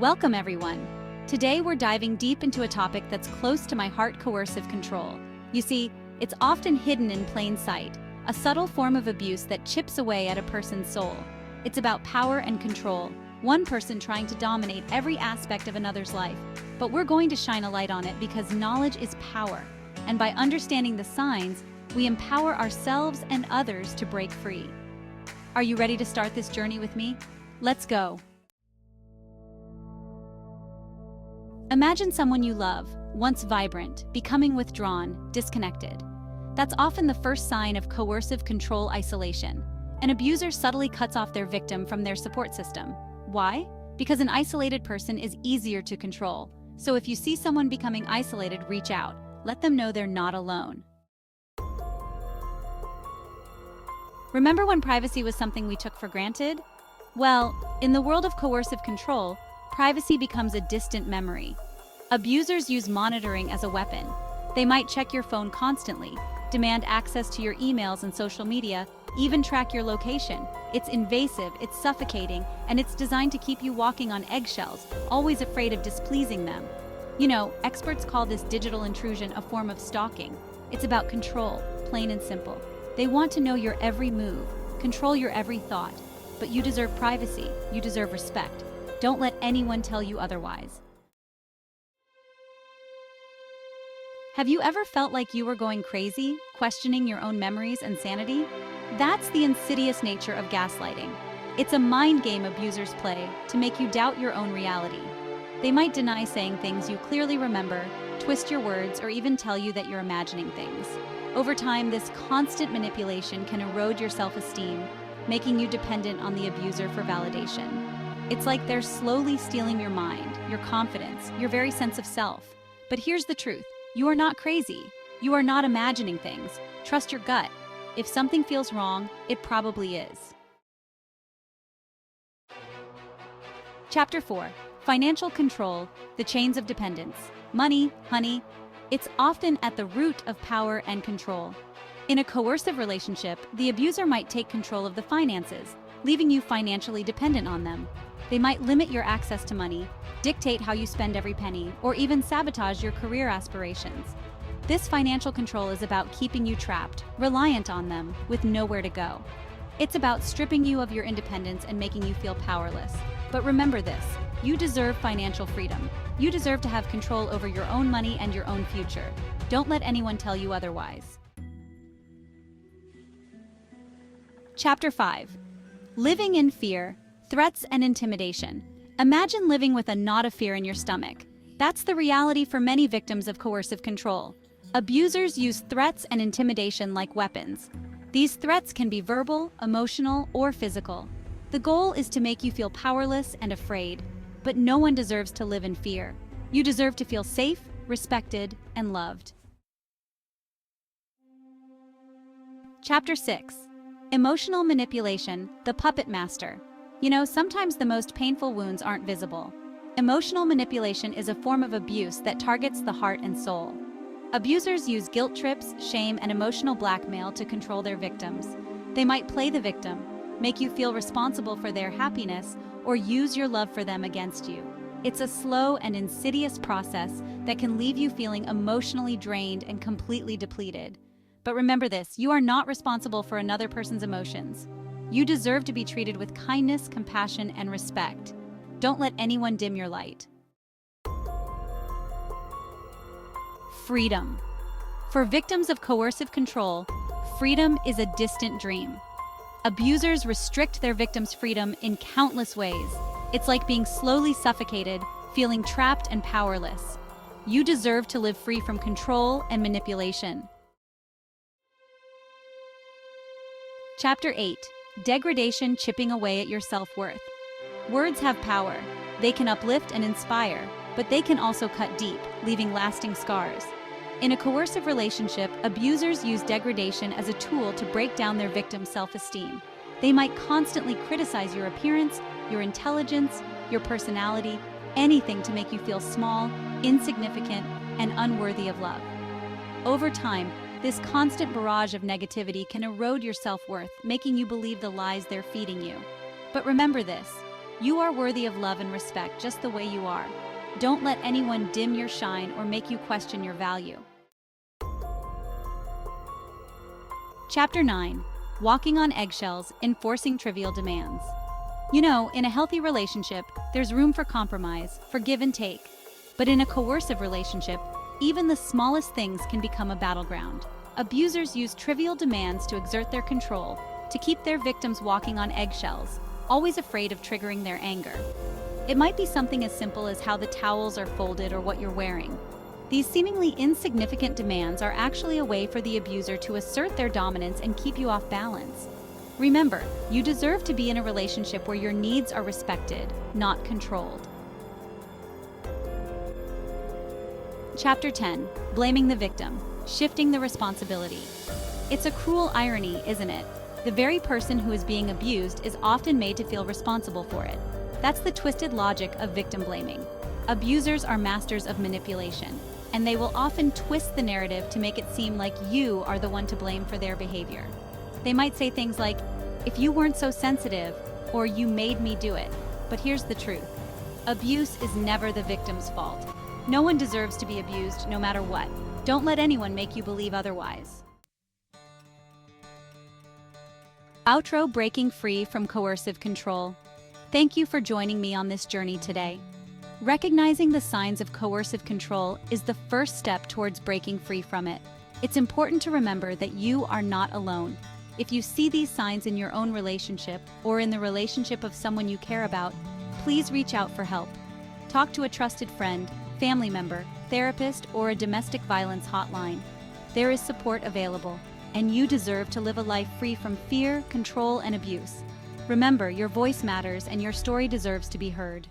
Welcome, everyone. Today, we're diving deep into a topic that's close to my heart: coercive control. You see, it's often hidden in plain sight, a subtle form of abuse that chips away at a person's soul. It's about power and control, one person trying to dominate every aspect of another's life. But we're going to shine a light on it because knowledge is power, and by understanding the signs, we empower ourselves and others to break free. Are you ready to start this journey with me? Let's go. Imagine someone you love, once vibrant, becoming withdrawn, disconnected. That's often the first sign of coercive control isolation. An abuser subtly cuts off their victim from their support system. Why? Because an isolated person is easier to control. So if you see someone becoming isolated, reach out. Let them know they're not alone. Remember when privacy was something we took for granted? Well, in the world of coercive control, privacy becomes a distant memory. Abusers use monitoring as a weapon. They might check your phone constantly, demand access to your emails and social media, even track your location. It's invasive, it's suffocating, and it's designed to keep you walking on eggshells, always afraid of displeasing them. You know, experts call this digital intrusion a form of stalking. It's about control, plain and simple. They want to know your every move, control your every thought. But you deserve privacy, you deserve respect. Don't let anyone tell you otherwise. Have you ever felt like you were going crazy, questioning your own memories and sanity? That's the insidious nature of gaslighting. It's a mind game abusers play to make you doubt your own reality. They might deny saying things you clearly remember, twist your words, or even tell you that you're imagining things. Over time, this constant manipulation can erode your self-esteem, making you dependent on the abuser for validation. It's like they're slowly stealing your mind, your confidence, your very sense of self. But here's the truth. You are not crazy. You are not imagining things. Trust your gut. If something feels wrong, it probably is. Chapter 4. Financial control, the chains of dependence. Money, honey, it's often at the root of power and control. In a coercive relationship, the abuser might take control of the finances, leaving you financially dependent on them. They might limit your access to money, dictate how you spend every penny, or even sabotage your career aspirations. This financial control is about keeping you trapped, reliant on them, with nowhere to go. It's about stripping you of your independence and making you feel powerless. But remember this, you deserve financial freedom. You deserve to have control over your own money and your own future. Don't let anyone tell you otherwise. Chapter 5. Living in fear, threats and intimidation. Imagine living with a knot of fear in your stomach. That's the reality for many victims of coercive control. Abusers use threats and intimidation like weapons. These threats can be verbal, emotional, or physical. The goal is to make you feel powerless and afraid. But no one deserves to live in fear. You deserve to feel safe, respected, and loved. Chapter 6. Emotional manipulation, the puppet master. You know, sometimes the most painful wounds aren't visible. Emotional manipulation is a form of abuse that targets the heart and soul. Abusers use guilt trips, shame, and emotional blackmail to control their victims. They might play the victim, make you feel responsible for their happiness, or use your love for them against you. It's a slow and insidious process that can leave you feeling emotionally drained and completely depleted. But remember this, you are not responsible for another person's emotions. You deserve to be treated with kindness, compassion, and respect. Don't let anyone dim your light. Freedom. For victims of coercive control, freedom is a distant dream. Abusers restrict their victims' freedom in countless ways. It's like being slowly suffocated, feeling trapped and powerless. You deserve to live free from control and manipulation. Chapter 8. Degradation, chipping away at your self-worth. Words have power. They can uplift and inspire, but they can also cut deep, leaving lasting scars. In a coercive relationship, abusers use degradation as a tool to break down their victim's self-esteem. They might constantly criticize your appearance, your intelligence, your personality, anything to make you feel small, insignificant, and unworthy of love. Over time, this constant barrage of negativity can erode your self-worth, making you believe the lies they're feeding you. But remember this, You are worthy of love and respect just the way you are. Don't let anyone dim your shine or make you question your value. Chapter 9. Walking on eggshells, enforcing trivial demands. You know, in a healthy relationship, there's room for compromise, for give and take. But in a coercive relationship, even the smallest things can become a battleground. Abusers use trivial demands to exert their control, to keep their victims walking on eggshells, always afraid of triggering their anger. It might be something as simple as how the towels are folded or what you're wearing. These seemingly insignificant demands are actually a way for the abuser to assert their dominance and keep you off balance. Remember, you deserve to be in a relationship where your needs are respected, not controlled. Chapter 10. Blaming the victim, shifting the responsibility. It's a cruel irony, isn't it? The very person who is being abused is often made to feel responsible for it. That's the twisted logic of victim blaming. Abusers are masters of manipulation, and they will often twist the narrative to make it seem like you are the one to blame for their behavior. They might say things like, "If you weren't so sensitive," or "You made me do it." But here's the truth. Abuse is never the victim's fault. No one deserves to be abused, no matter what. Don't let anyone make you believe otherwise. Outro: breaking free from coercive control. Thank you for joining me on this journey today. Recognizing the signs of coercive control is the first step towards breaking free from it. It's important to remember that you are not alone. If you see these signs in your own relationship or in the relationship of someone you care about, please reach out for help. Talk to a trusted friend, family member, therapist, or a domestic violence hotline. There is support available, and you deserve to live a life free from fear, control, and abuse. Remember, your voice matters and your story deserves to be heard.